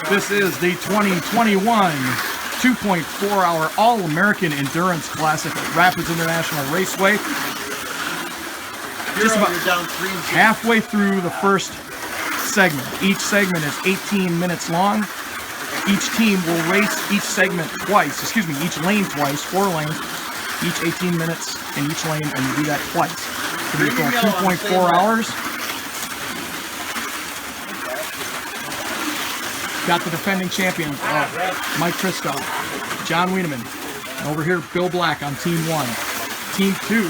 This is the 2021 2.4-hour All-American Endurance Classic at Rapids International Raceway. Just about halfway through the first segment. Each segment is 18 minutes long. Each team will race each segment twice, each lane twice, 4 lanes, each 18 minutes in each lane, and you do that twice. So we go 2.4 hours. Got the defending champion, Mike Kristoff, John Wiedemann. And over here, Bill Black on Team 1. Team 2,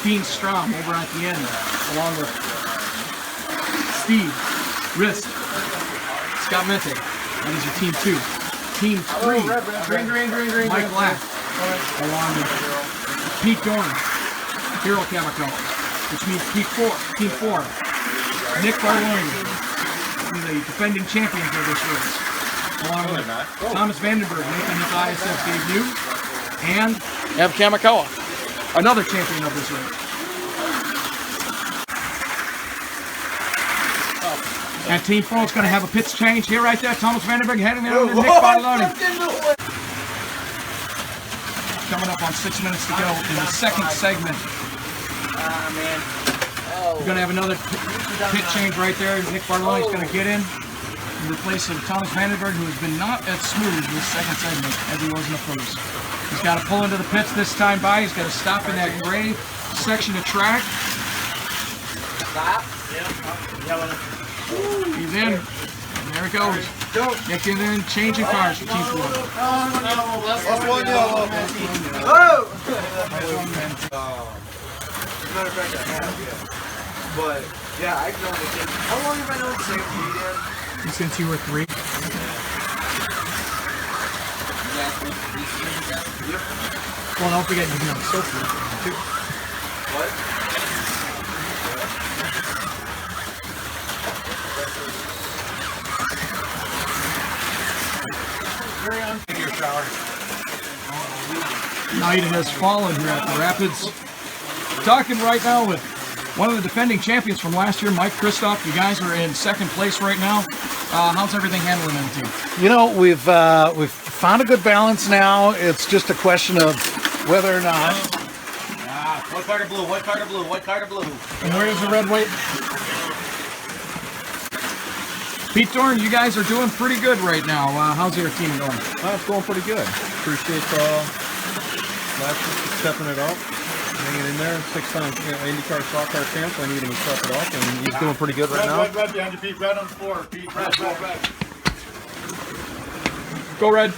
Dean Strom over at the end, along with Steve, Rist, Scott Mente. That is your Team 2. Team 3, Mike Black, along with Pete Dorn, Hiro Kamikawa, which means Team 4, Nick Barloni, the defending champion for this race, along with Thomas Vandenberg making his ISF debut, and Ev Kamikawa, another champion of this race. And Team 4 is going to have a pits change here right there. Thomas Vandenberg heading there to Nick Barloni. Coming up on 6 minutes to go in the second segment. We're going to have another pit change right there. Nick Barloni is going to get in place of Thomas Vandenberg, who has been not as smooth in this second segment as he was in the first. He's got to pull into the pits this time by. He's got to stop in that gray section of track. Stop. He's in. And there it goes. Nick is in, changing cars for Team 4. That's one yellow. Matter of fact, I have, yeah. But, yeah, I can only think. How long have I known safety, Dan? Since you were 3. Yep. Well, don't forget you've known Sophie, too. What? Carry on. Take your shower. Night has fallen here at the Rapids. Talking right now with one of the defending champions from last year, Mike Kristoff. You guys are in second place right now. How's everything handling in the team? You know, we've found a good balance now. It's just a question of whether or not. White card or blue, white card or blue, white card or blue. And where's the red, white? Pete Dorn, you guys are doing pretty good right now. How's your team going? It's going pretty good. Appreciate Last stepping it up. Hanging in there, 6-time IndyCar stock car champ. I need him to step it up, and he's doing pretty good right now. Red behind you, Pete. Red on the floor. Pete, red. Go Red.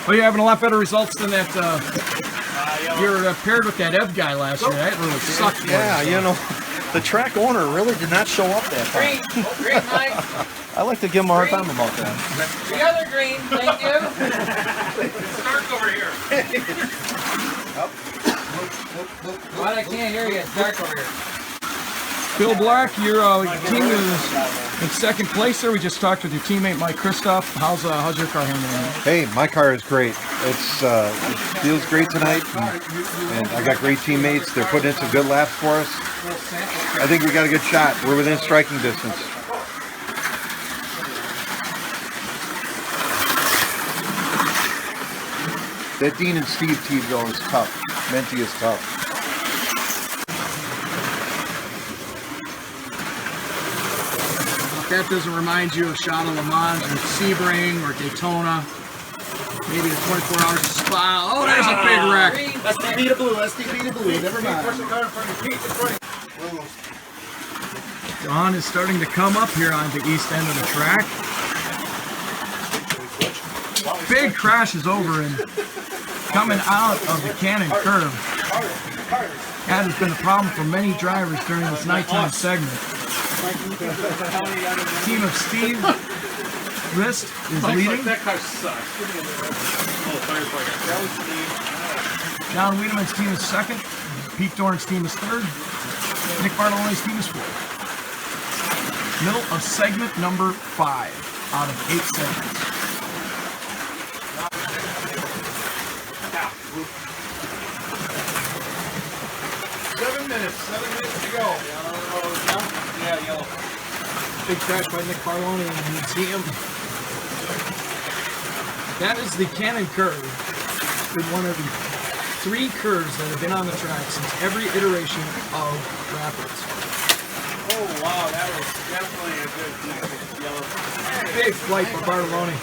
Well, you're having a lot better results than that. You're paired with that Ev guy last year. That really sucked. Yeah, you know, the track owner really did not show up that time. Green, Mike. I like to give him a hard time about that. The other green, thank you. Stark over here. What? I can't hear you. It's dark over here. Bill Black, your team is in second place there. We just talked with your teammate Mike Kristoff. How's your car handling? Hey, my car is great. It feels great tonight, and I got great teammates. They're putting in some good laps for us. I think we got a good shot. We're within striking distance. That Dean and Steve team though is tough. Menti is tough. If that doesn't remind you of Shot of Le Mans or Sebring or Daytona, maybe the 24 hours of Spa. Oh, there's a big wreck. STP to blue, STP to blue. Never mind. Push the car in front of you. Pete, in front of you. Dawn is starting to come up here on the east end of the track. Big crashes over and coming out of the Cannon curve. That has been a problem for many drivers during this nighttime segment. The team of Steve Rist is leading. That car sucks. John Wiedemann's team is second. Pete Dorn's team is third. Nick Bartoloni's team is fourth. Middle of segment number 5 out of 8 segments. 7 minutes to go. Yeah, yellow. Big crash by Nick Barloni, and you see him. That is the Cannon curve. Been one of the 3 curves that have been on the track since every iteration of Rapids. Oh, wow, that was definitely a good yellow. Big flight by Bartoloni.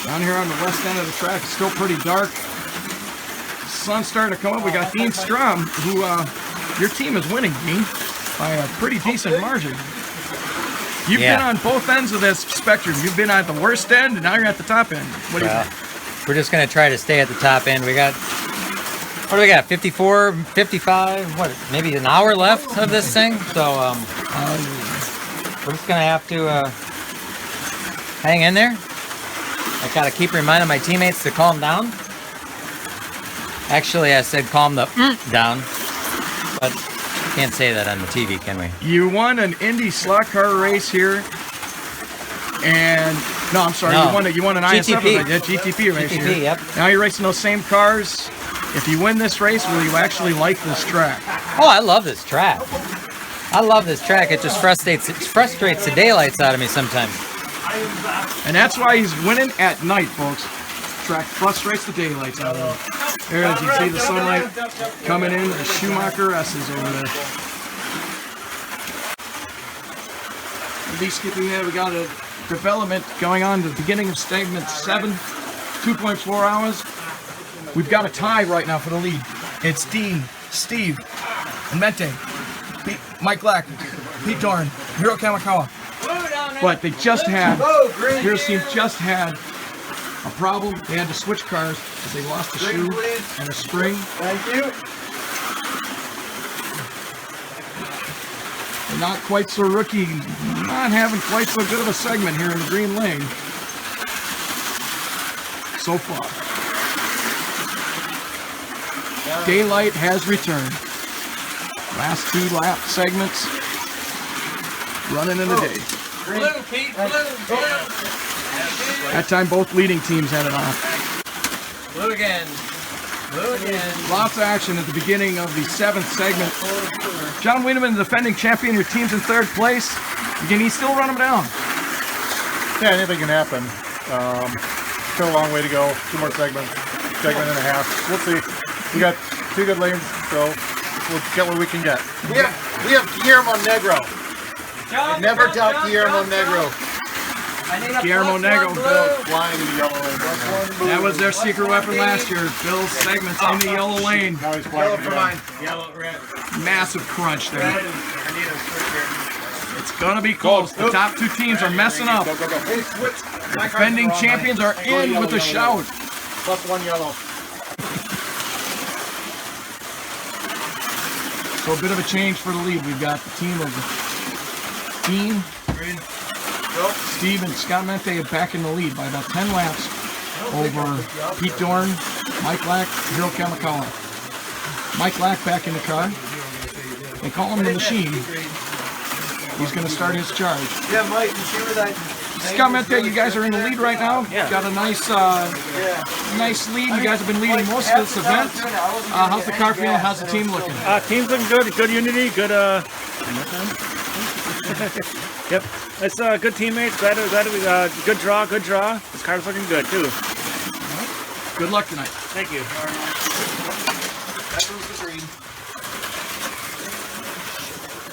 Down here on the west end of the track, it's still pretty dark. Sun's starting to come up. We got Dean Strom, who your team is winning, Dean, by a pretty decent margin. You've been on both ends of this spectrum. You've been at the worst end, and now you're at the top end. What do you think? We're just going to try to stay at the top end. We got, what do we got, 54, 55, what, maybe an hour left of this thing? So we're just going to have to hang in there. I got to keep reminding my teammates to calm down. Actually, I said calm the down, but can't say that on the TV, can we? You won an Indy slot car race here, and no, I'm sorry, you won an ISF event, GTP race here. Yep. Now you're racing those same cars. If you win this race, will you actually like this track? Oh, I love this track. I love this track. It just frustrates the daylights out of me sometimes. And that's why he's winning at night, folks. Track frustrates the daylights out of him. There, as you see the sunlight coming in, the Schumacher S's over there. Skipping there, we got a development going on at the beginning of segment 7, 2.4 hours. We've got a tie right now for the lead. It's Dean, Steve, and Mente, Mike Black, Pete Dorn, Hiro Kamikawa. But they just had, Hero's team just had a problem. They had to switch cars because they lost a shoe and a spring. Thank you. They're not quite so rookie, not having quite so good of a segment here in the green lane so far. Daylight has returned. Last 2 lap segments running in the day. Blue, Pete, blue. That time both leading teams had it on. Blue again. Blue again. Lots of action at the beginning of the 7th segment. John Wiedemann, the defending champion, your team's in 3rd place. Can he still run them down? Yeah, anything can happen. Still a long way to go. 2 more segments, segment and a half. We'll see. We got 2 good lanes, so we'll get what we can get. We have Guillermo Negro. Never doubt Guillermo Negro. Guillermo Negro. Flying in the yellow lane. That was their secret weapon last year. Bill's segments in the yellow lane. Now he's flying again. Yellow, red. Massive crunch there. I need a switch here. It's gonna be close. The top 2 teams are messing up. Go. Hey, switch. Defending champions are in with a shout. +1 yellow. So a bit of a change for the lead. We've got the team of Dean, Steve, and Scott Mente back in the lead by about 10 laps over Pete Dorn, Mike Lack, Hiro Kamikawa. Mike Lack back in the car. They call him the machine. He's going to start his charge. Yeah, Mike, you see where that... Scott Mente, you guys are in the lead right now. Got a nice nice lead. You guys have been leading most of this event. How's the car feeling? How's the team looking? Team's looking good. Good unity. Good. Yep. It's good teammates. Glad we good draw. This car's looking good too. Good luck tonight. Thank you. That goes the green.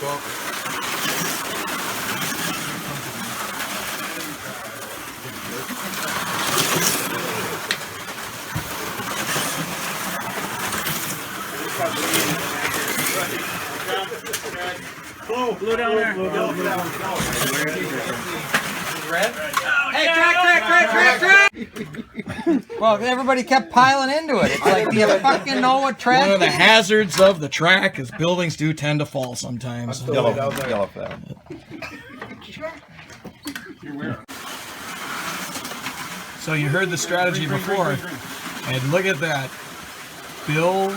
Go. Blue down there. Red? Hey, track! Well, everybody kept piling into it. It's like, do you fucking know what track One of the is? hazards of the track is buildings do tend to fall sometimes. Yellow for that. So you heard the strategy before, and look at that. Bill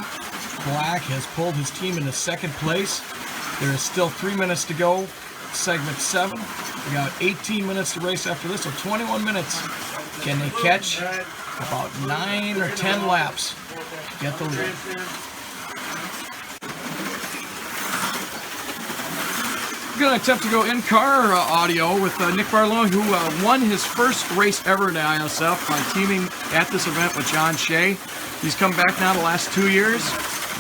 Black has pulled his team into 2nd place. There is still 3 minutes to go. Segment 7. We got 18 minutes to race after this, so 21 minutes. Can they catch about 9 or 10 laps? Get the lead. going to attempt to go in-car audio with Nick Barlow, who won his first race ever in the ISF by teaming at this event with John Shea. He's come back now the last 2 years.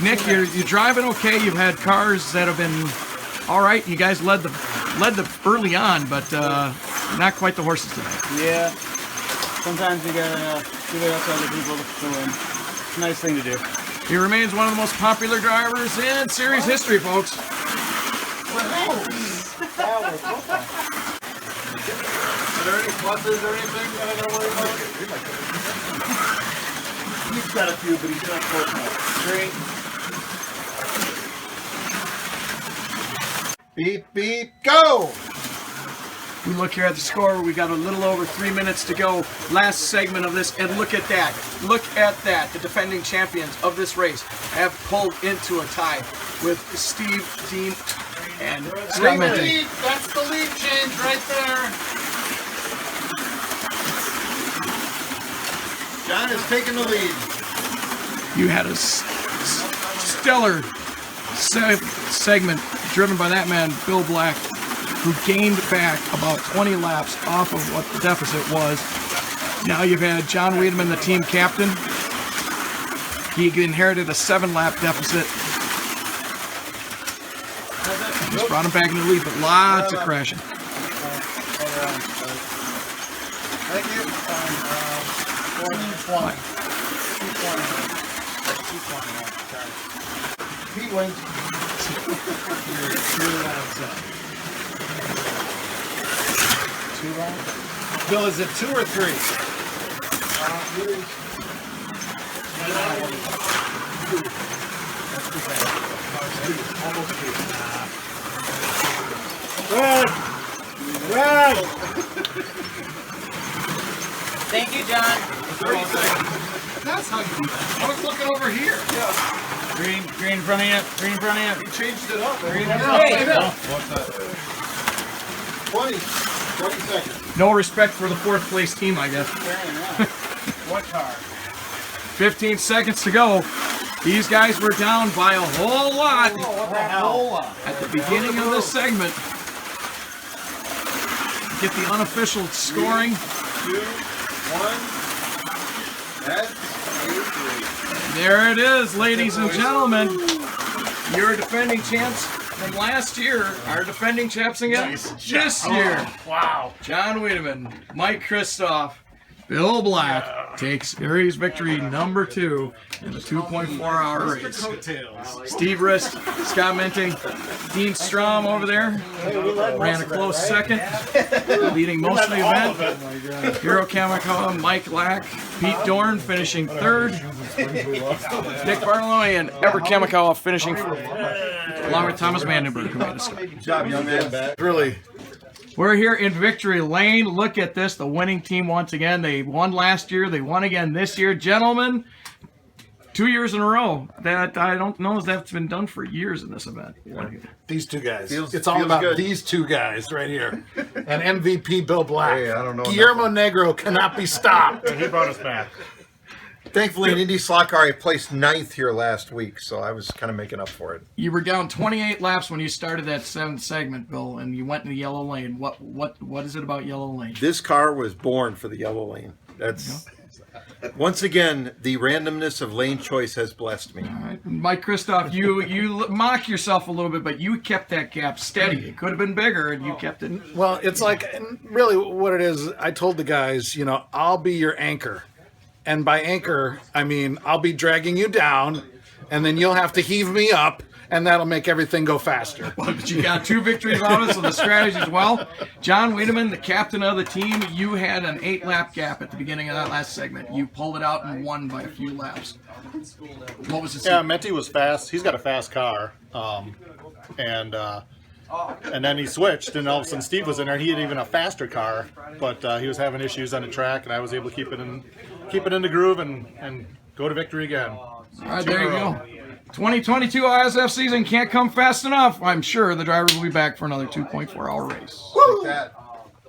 Nick, you're driving okay. You've had cars that have been all right. You guys led the early on, but not quite the horses today. Yeah. Sometimes you gotta give it up to other people to win. It's a nice thing to do. He remains one of the most popular drivers in series history, folks. Are there any pluses or anything that I gotta worry about? He's got a few, but he's not close enough. Great. Beep, beep, go! We look here at the score. We got a little over 3 minutes to go. Last segment of this, and look at that. Look at that. The defending champions of this race have pulled into a tie with Steve, Dean, and Scott Minton. That's the lead change right there. John is taking the lead. You had a stellar segment driven by that man, Bill Black, who gained back about 20 laps off of what the deficit was. Now you've had John Wiedemann, the team captain. He inherited a 7-lap deficit. Just brought him back in the lead, but lots of crashing. Thank you. 220. Pete wins. Bill, is it 2 or 3? Red! Thank you, John. 30 seconds. That's how you do that. I was looking over here. Green in front of you. Green in front of you. You changed it up. Green in Hey, front of you. What's that? 20 seconds. No respect for the 4th place team, I guess. What car? 15 seconds to go. These guys were down by a whole lot at the beginning of this segment. Get the unofficial scoring. 2, 1. That's 8-3. There it is, ladies and gentlemen. Your defending champs from last year are defending champs again this year. Wow. John Wiedemann, Mike Kristoff, Bill Black takes series victory number 2 in the 2.4-hour race. Steve Rist, Scott Minting, Dean Strom over there ran a close second, leading most of the event. Hiro Kamikawa, Mike Lack, Pete Dorn finishing 3rd. Nick Barlow and Ever Kamikawa finishing 4th, along with Thomas Vandenberg, who made a start. Good job, young man. Really. We're here in victory lane. Look at this. The winning team once again. They won last year. They won again this year. Gentlemen, 2 years in a row. That I don't know if that's been done for years in this event. These two guys. Feels- it's all feels about good. these two guys right here. And MVP Bill Black. Hey, I don't know Guillermo Negro cannot be stopped. He brought us back. Thankfully, in Indy Slot Car, I placed 9th here last week, so I was kind of making up for it. You were down 28 laps when you started that 7th segment, Bill, and you went in the yellow lane. What is it about yellow lane? This car was born for the yellow lane. That's once again, the randomness of lane choice has blessed me. All right. Mike Kristoff, you mock yourself a little bit, but you kept that gap steady. It could have been bigger, and you kept it. Well, it's like, really what it is, I told the guys, I'll be your anchor. And by anchor, I mean, I'll be dragging you down, and then you'll have to heave me up, and that'll make everything go faster. But you got 2 victories out of it, so the strategy as well. John Wiedemann, the captain of the team, you had an 8-lap gap at the beginning of that last segment. You pulled it out and won by a few laps. What was the Yeah, secret? Menti was fast. He's got a fast car. And then he switched, and all of a sudden Steve was in there, and he had even a faster car, but he was having issues on the track, and I was able to keep it in the groove and go to victory again. All right, there you go. 2022 ISF season can't come fast enough. I'm sure the drivers will be back for another 2.4-hour race. Like that.